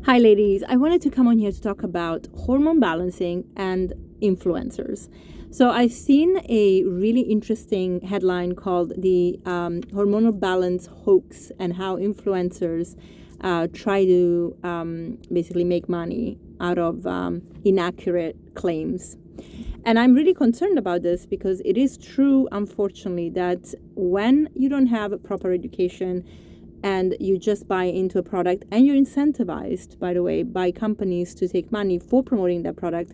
Hi, ladies. I wanted to come on here to talk about hormone balancing and influencers. So, I've seen a really interesting headline called the Hormonal Balance Hoax and how influencers try to basically make money out of inaccurate claims. And I'm really concerned about this because it is true, unfortunately, that when you don't have a proper education, and you just buy into a product and you're incentivized, by the way, by companies to take money for promoting that product,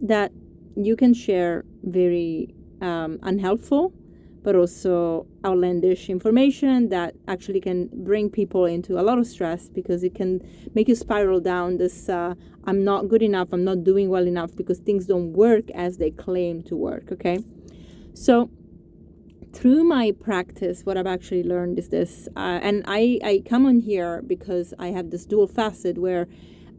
that you can share very unhelpful but also outlandish information that actually can bring people into a lot of stress because it can make you spiral down this I'm not good enough, I'm not doing well enough because things don't work as they claim to work. Okay, so through my practice, what I've actually learned is this, and I come on here because I have this dual facet where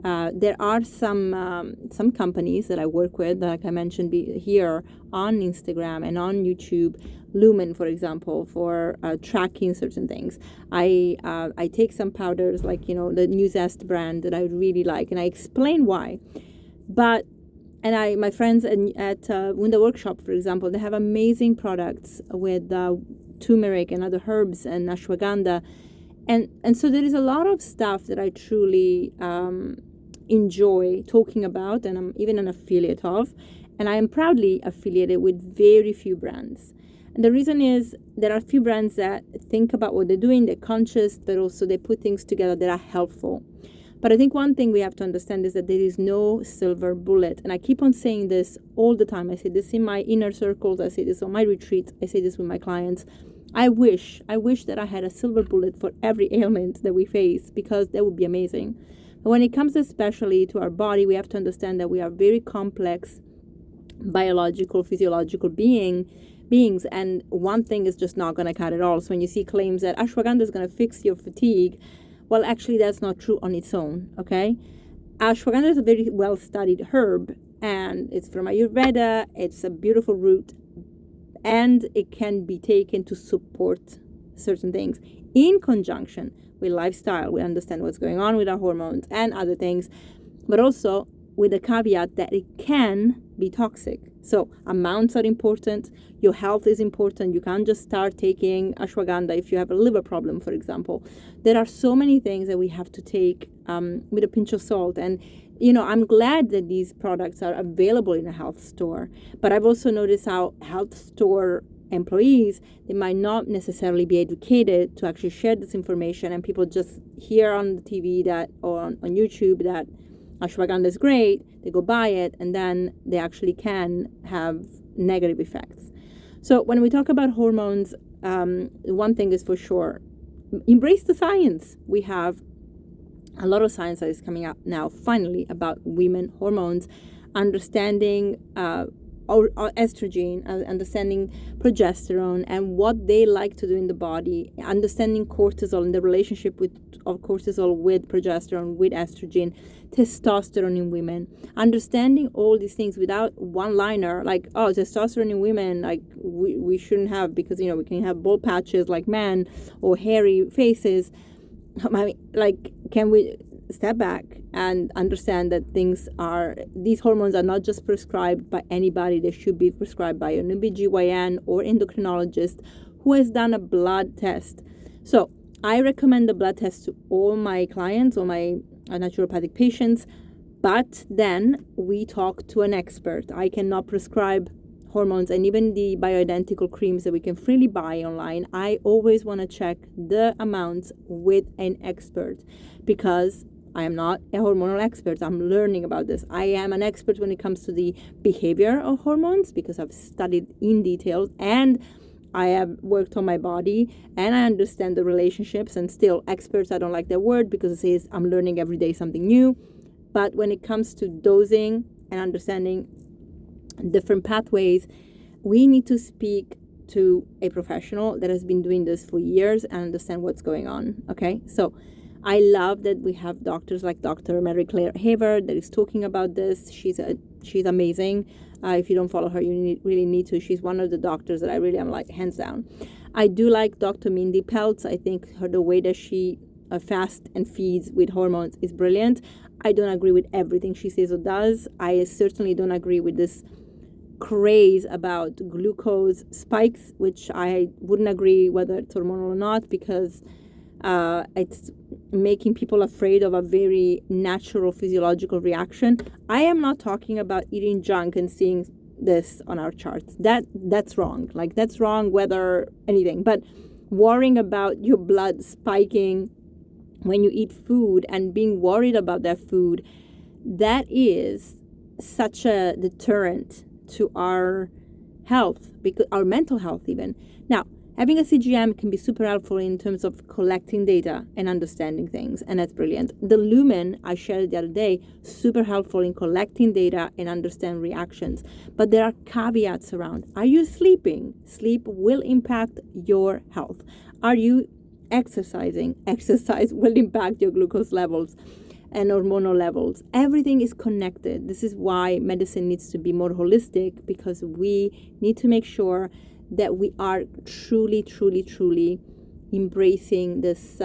there are some companies that I work with, like I mentioned here on Instagram and on YouTube, Lumen, for example, for tracking certain things. I take some powders like the New Zest brand that I really like, and I explain why, but. And my friends at Wunda Workshop, for example, they have amazing products with turmeric and other herbs and ashwagandha. And so there is a lot of stuff that I truly enjoy talking about, and I'm even an affiliate of. And I am proudly affiliated with very few brands. And the reason is there are a few brands that think about what they're doing, they're conscious, but also they put things together that are helpful. But I think one thing we have to understand is that there is no silver bullet. And I keep on saying this all the time. I say this in my inner circles. I say this on my retreats. I say this with my clients. I wish that I had a silver bullet for every ailment that we face, because that would be amazing. But when it comes especially to our body, we have to understand that we are very complex biological, physiological beings, and one thing is just not going to cut it all. So when you see claims that ashwagandha is going to fix your fatigue, well, actually, that's not true on its own, okay? Ashwagandha is a very well-studied herb, and it's from Ayurveda. It's a beautiful root, and it can be taken to support certain things in conjunction with lifestyle. We understand what's going on with our hormones and other things, but also with the caveat that it can be toxic. So amounts are important. Your health is important. You can't just start taking ashwagandha if you have a liver problem, for example. There are so many things that we have to take with a pinch of salt. And, I'm glad that these products are available in a health store. But I've also noticed how health store employees, they might not necessarily be educated to actually share this information. And people just hear on the TV that, or on YouTube that ashwagandha is great, they go buy it, and then they actually can have negative effects. So when we talk about hormones, one thing is for sure, embrace the science. We have a lot of science that is coming up now, finally, about women hormones, understanding or estrogen, understanding progesterone and what they like to do in the body, understanding cortisol and the relationship of cortisol with progesterone, with estrogen, testosterone in women, understanding all these things without one-liner like, oh, testosterone in women, like we shouldn't have, because we can have bald patches like men or hairy faces. I mean, like, can we step back and understand that these hormones are not just prescribed by anybody. They should be prescribed by an OBGYN or endocrinologist who has done a blood test. So I recommend the blood test to all my clients or my naturopathic patients, but then we talk to an expert. I cannot prescribe hormones, and even the bioidentical creams that we can freely buy online, I always want to check the amounts with an expert, because I am not a hormonal expert. I'm learning about this. I am an expert when it comes to the behavior of hormones, because I've studied in detail and I have worked on my body and I understand the relationships. And still, experts, I don't like that word because it says I'm learning every day something new. But when it comes to dosing and understanding different pathways, we need to speak to a professional that has been doing this for years and understand what's going on. Okay, so I love that we have doctors like Dr. Mary Claire Haver that is talking about this. She's amazing. If you don't follow her, you really need to. She's one of the doctors that I really am like hands down. I do like Dr. Mindy Peltz. I think the way that she fast and feeds with hormones is brilliant. I don't agree with everything she says or does. I certainly don't agree with this craze about glucose spikes, which I wouldn't agree whether it's hormonal or not, because it's making people afraid of a very natural physiological reaction. I am not talking about eating junk and seeing this on our charts. That's wrong. Like, that's wrong whether anything. But worrying about your blood spiking when you eat food and being worried about that food, that is such a deterrent to our health, because our mental health even. Now, having a CGM can be super helpful in terms of collecting data and understanding things, and that's brilliant. The Lumen I shared the other day, super helpful in collecting data and understand reactions. But there are caveats around. Are you sleeping? Sleep will impact your health. Are you exercising? Exercise will impact your glucose levels and hormonal levels. Everything is connected. This is why medicine needs to be more holistic, because we need to make sure that we are truly, truly, truly embracing this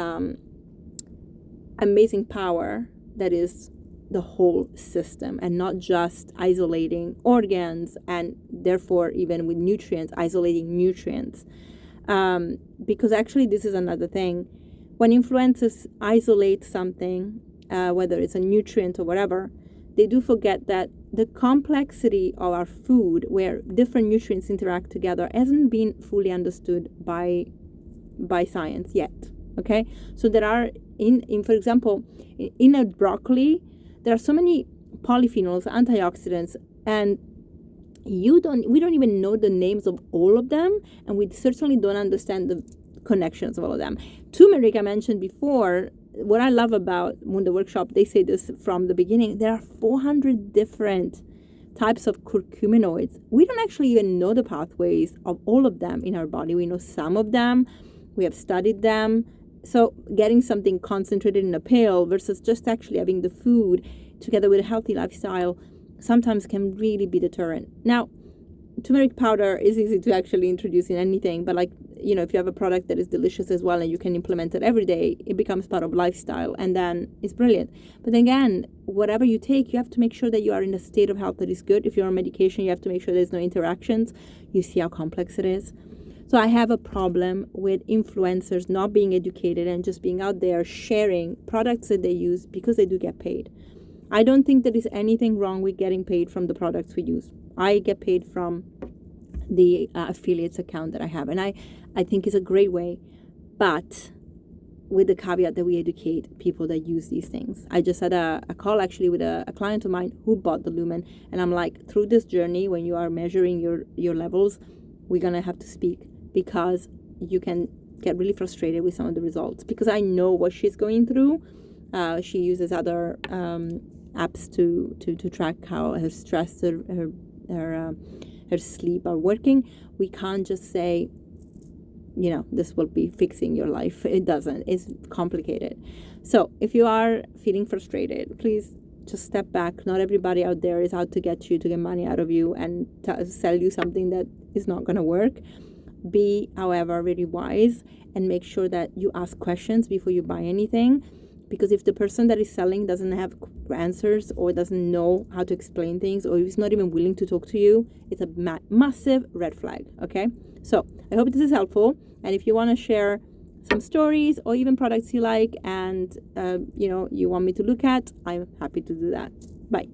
amazing power that is the whole system, and not just isolating organs, and therefore even with nutrients, isolating nutrients. Because actually this is another thing. When influencers isolate something, whether it's a nutrient or whatever, they do forget that the complexity of our food, where different nutrients interact together, hasn't been fully understood by science yet. Okay, so there are for example, in a broccoli, there are so many polyphenols, antioxidants, and we don't even know the names of all of them, and we certainly don't understand the connections of all of them. Turmeric, I mentioned before. What I love about the workshop, they say this from the beginning, there are 400 different types of curcuminoids. We don't actually even know the pathways of all of them in our body. We know some of them. We have studied them. So getting something concentrated in a pill versus just actually having the food together with a healthy lifestyle sometimes can really be deterrent. Now, turmeric powder is easy to actually introduce in anything, but if you have a product that is delicious as well and you can implement it every day, it becomes part of lifestyle, and then it's brilliant. But again, whatever you take, you have to make sure that you are in a state of health that is good. If you're on medication, you have to make sure there's no interactions. You see how complex it is. So I have a problem with influencers not being educated and just being out there sharing products that they use because they do get paid. I don't think there is anything wrong with getting paid from the products we use. I get paid from the affiliates account that I have, and I think it's a great way, but with the caveat that we educate people that use these things. I just had a call actually with a client of mine who bought the Lumen, and I'm like, through this journey, when you are measuring your levels, we're going to have to speak, because you can get really frustrated with some of the results, because I know what she's going through. She uses other apps to track how her stress, her sleep are working. We can't just say, this will be fixing your life. It doesn't. It's complicated. So if you are feeling frustrated, please just step back. Not everybody out there is out to get you, to get money out of you and sell you something that is not going to work. Be, however, very wise and make sure that you ask questions before you buy anything. Because if the person that is selling doesn't have answers, or doesn't know how to explain things, or is not even willing to talk to you, it's a massive red flag, okay? So I hope this is helpful. And if you want to share some stories or even products you like and, you want me to look at, I'm happy to do that. Bye.